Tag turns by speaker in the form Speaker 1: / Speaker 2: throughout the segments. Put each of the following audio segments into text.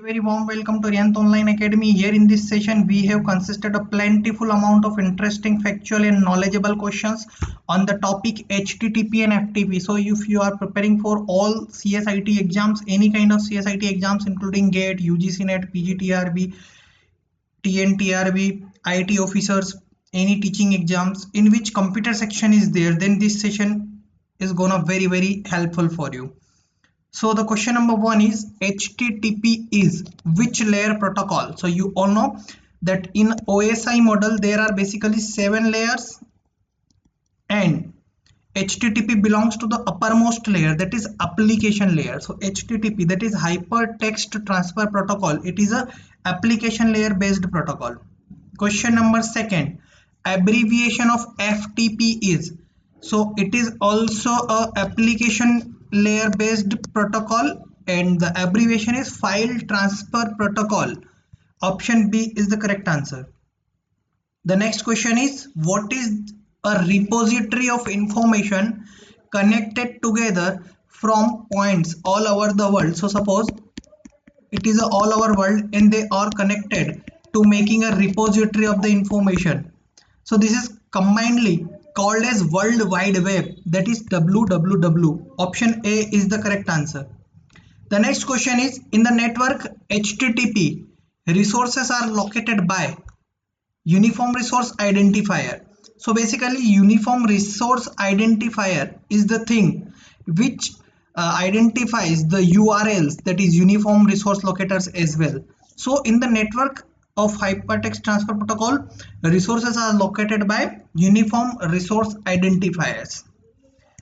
Speaker 1: very warm welcome to Ryanth Online Academy. Here in this session, we have consisted a plentiful amount of interesting, factual and knowledgeable questions on the topic HTTP and FTP. So if you are preparing for all CSIT exams, any kind of CSIT exams, including GATE, UGC NET, PGTRB, TNTRB, IT officers, any teaching exams in which computer section is there, then this session is gonna very helpful for you. So the question number one is HTTP is which layer protocol? So you all know that in OSI model there are basically 7 layers and HTTP belongs to the uppermost layer, that is application layer. So HTTP, that is hypertext transfer protocol, it is a application layer based protocol. Question number second, abbreviation of FTP is, so it is also a application layer based protocol and the abbreviation is file transfer protocol. Option B is the correct answer. The next question is, what is a repository of information connected together from points all over the world? So suppose it is all over world and they are connected to making a repository of the information. So this is combinedly called as World Wide Web, that is WWW. Option A is the correct answer. The next question is, in the network HTTP, resources are located by Uniform Resource Identifier. So basically Uniform Resource Identifier is the thing which identifies the URLs, that is Uniform Resource Locators as well. So in the network of hypertext transfer protocol, resources are located by Uniform Resource Identifiers.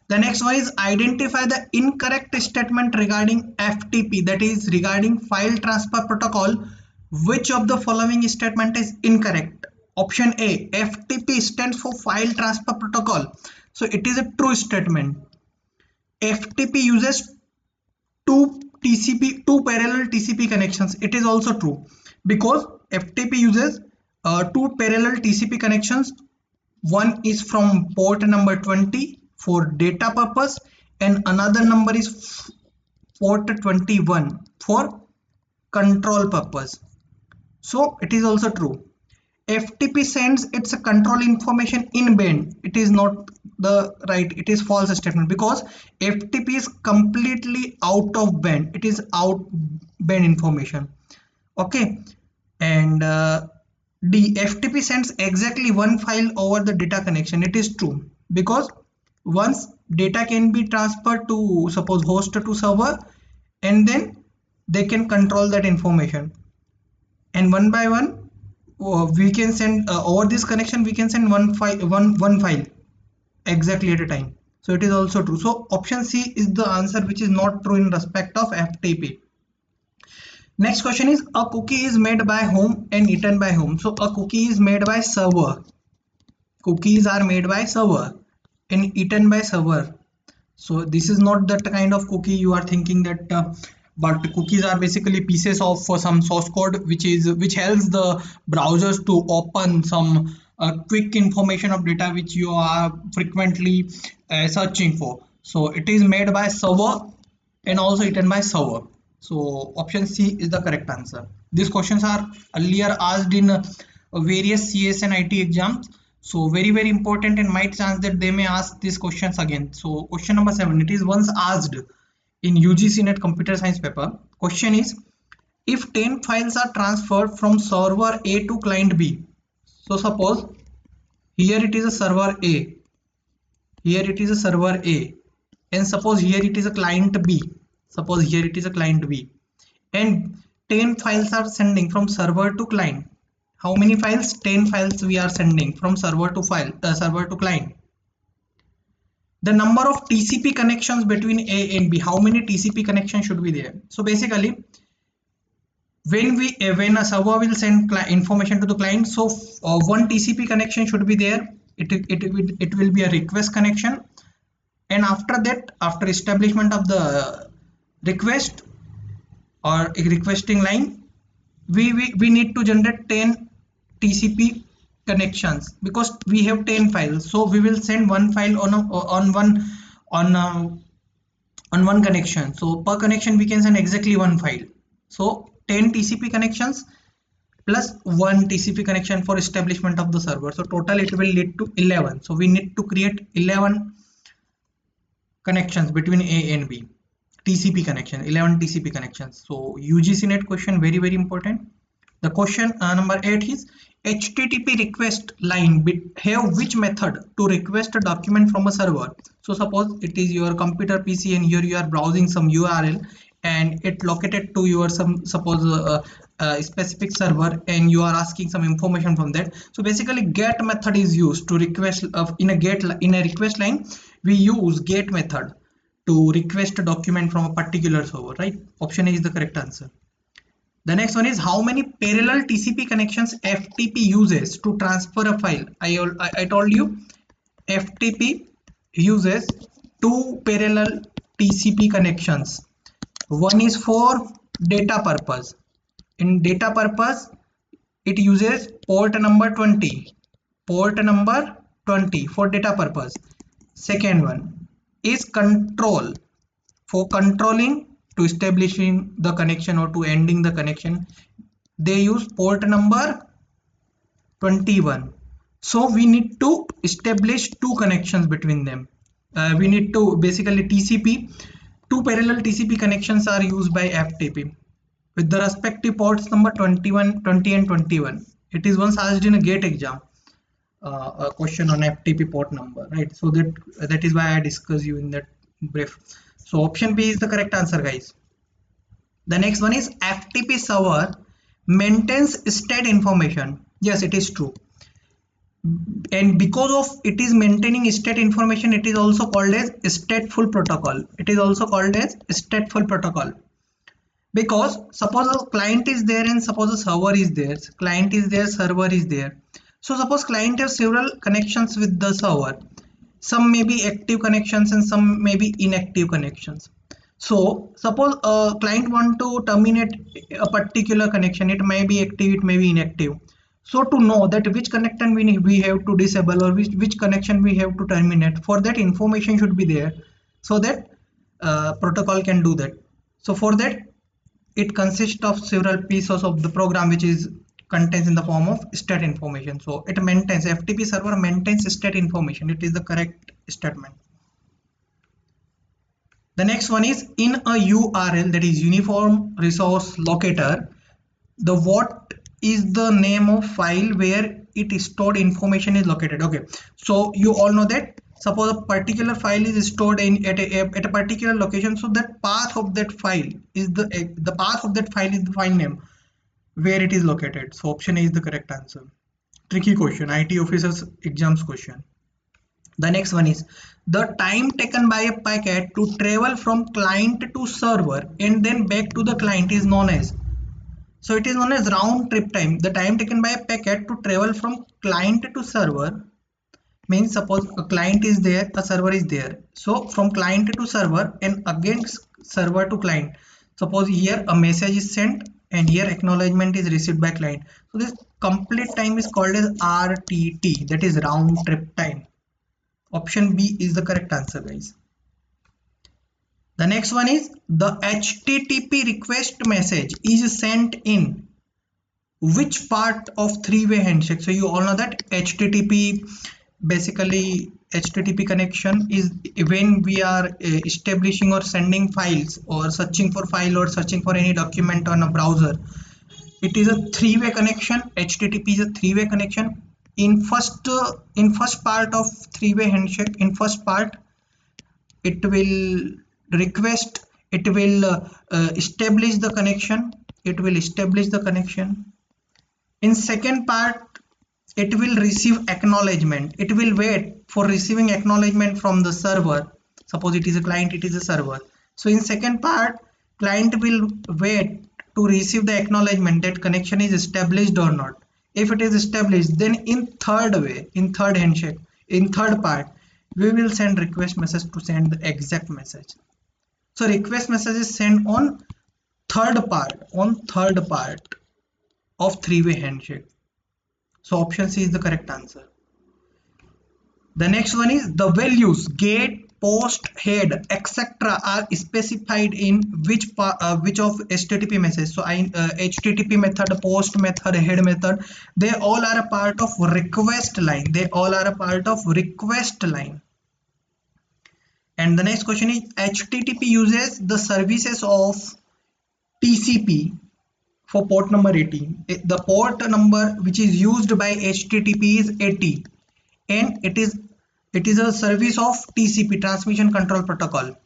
Speaker 1: The next one is, identify the incorrect statement regarding FTP, that is regarding file transfer protocol. Which of the following statement is incorrect? Option A, FTP stands for file transfer protocol. So it is a true statement. FTP uses two parallel TCP connections. It is also true because FTP uses two parallel TCP connections. One is from port number 20 for data purpose and another number is port 21 for control purpose. So it is also true. FTP sends its control information in band. It is not the right, it is false statement because FTP is completely out of band. It is out band information. Okay. And D, FTP sends exactly one file over the data connection. It is true because once data can be transferred to, suppose, host to server, and then they can control that information, and one by one we can send over this connection, we can send one file exactly at a time. So it is also true. So option C is the answer, which is not true in respect of FTP. Next question is, a cookie is made by whom and eaten by whom? So a cookie is made by server. Cookies are made by server and eaten by server. So this is not that kind of cookie you are thinking that, but cookies are basically pieces of some source code which helps the browsers to open some quick information of data which you are frequently searching for. So it is made by server and also eaten by server. So option C is the correct answer. These questions are earlier asked in various CS and IT exams. So very important, and might chance that they may ask these questions again. So question number 7, it is once asked in UGC NET computer science paper. Question is, if 10 files are transferred from server A to client B. So suppose here it is a server A, here it is a server A, and suppose here it is a client B. Suppose here it is a client B, and 10 files are sending from server to client. How many files? 10 files we are sending from server to client. The number of TCP connections between A and B, how many TCP connections should be there? So basically when a server will send information to the client, so one TCP connection should be there. It will be a request connection, and after that, after establishment of the request or a requesting line, we need to generate 10 TCP connections because we have 10 files. So we will send one file on one connection. So per connection we can send exactly one file. So 10 TCP connections plus 1 TCP connection for establishment of the server. So total it will lead to 11. So we need to create 11 connections between A and B. TCP connection, 11 TCP connections. So UGC net question, very important. The question number 8 is HTTP request line have which method to request a document from a server. So suppose it is your computer PC and here you are browsing some URL and it located to your some suppose specific server and you are asking some information from that. So basically get method is used to request in a request line. We use get method to request a document from a particular server, right? Option A is the correct answer. The next one is how many parallel TCP connections FTP uses to transfer a file. I told you FTP uses 2 parallel TCP connections. One is for data purpose. In data purpose, it uses port number 20. Port number 20 for data purpose. Second one is control, for controlling, to establishing the connection or to ending the connection. They use port number 21. So we need to establish 2 connections between them. We need to basically TCP, 2 parallel TCP connections are used by FTP with the respective ports number 21, 20 and 21. It is once asked in a GATE exam, a question on FTP port number, right? So that is why I discuss you in that brief. So option B is the correct answer, guys. The next one is FTP server maintains state information. Yes, it is true. And because of it is maintaining state information, it is also called as stateful protocol. It is also called as stateful protocol. Because suppose a client is there and suppose a server is there. Client is there, server is there. So suppose client has several connections with the server. Some may be active connections and some may be inactive connections. So suppose a client want to terminate a particular connection, it may be active, it may be inactive. So to know that which connection we have to disable or which connection we have to terminate, for that information should be there so that protocol can do that. So for that it consists of several pieces of the program which is contains in the form of state information. So it maintains, FTP server maintains state information. It is the correct statement. The next one is in a URL, that is uniform resource locator, the what is the name of file where it stored information is located. Okay, so you all know that suppose a particular file is stored in at a particular location, so that path of that file is the path of that file is the file name where it is located. So option A is the correct answer. Tricky question, IT officers exams question. The next one is the time taken by a packet to travel from client to server and then back to the client is known as, so it is known as round trip time. The time taken by a packet to travel from client to server means suppose a client is there, a server is there. So from client to server and again server to client. Suppose here a message is sent and here acknowledgement is received by client. So this complete time is called as RTT, that is round trip time. Option B is the correct answer, guys. The next one is the HTTP request message is sent in which part of three-way handshake. So you all know that HTTP, basically HTTP connection is when we are establishing or sending files or searching for file or searching for any document on a browser. It is a three-way connection. HTTP is a three-way connection. In first part of three-way handshake, in first part it will request, it will establish the connection, it will establish the connection. In second part it will receive acknowledgement, it will wait for receiving acknowledgement from the server. Suppose it is a client, it is a server. So in second part client will wait to receive the acknowledgement that connection is established or not. If it is established, then in third way, in third handshake, in third part, we will send request message to send the exact message. So request message is sent on third part of three-way handshake. So option C is the correct answer. The next one is the values get, post, head, etc. are specified in which of HTTP message. So HTTP method, post method, head method, they all are a part of request line. They all are a part of request line. And the next question is, HTTP uses the services of TCP for port number 18. The port number which is used by HTTP is 80, and it is a service of TCP, transmission control protocol.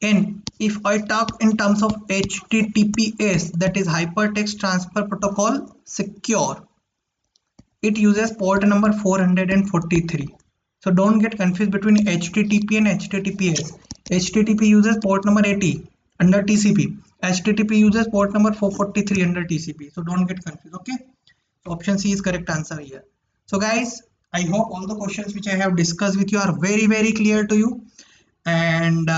Speaker 1: And if I talk in terms of HTTPS, that is hypertext transfer protocol secure, it uses port number 443. So don't get confused between HTTP and HTTPS. HTTP uses port number 80 under TCP. HTTP uses port number 443 under TCP. So don't get confused. Okay. So option C is correct answer here. So guys, I hope all the questions which I have discussed with you are very clear to you. And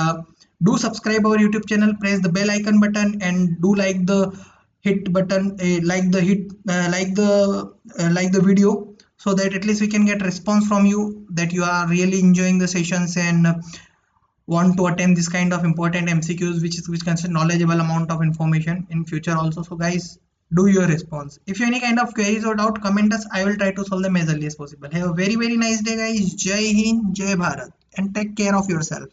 Speaker 1: do subscribe our YouTube channel, press the bell icon button, and do like the hit button, like the video, so that at least we can get response from you that you are really enjoying the sessions and want to attempt this kind of important MCQs, which consists knowledgeable amount of information in future also. So guys, do your response. If you have any kind of queries or doubt, comment us. I will try to solve them as early as possible. Have a very nice day guys. Jai Hind, Jai Bharat, and take care of yourself.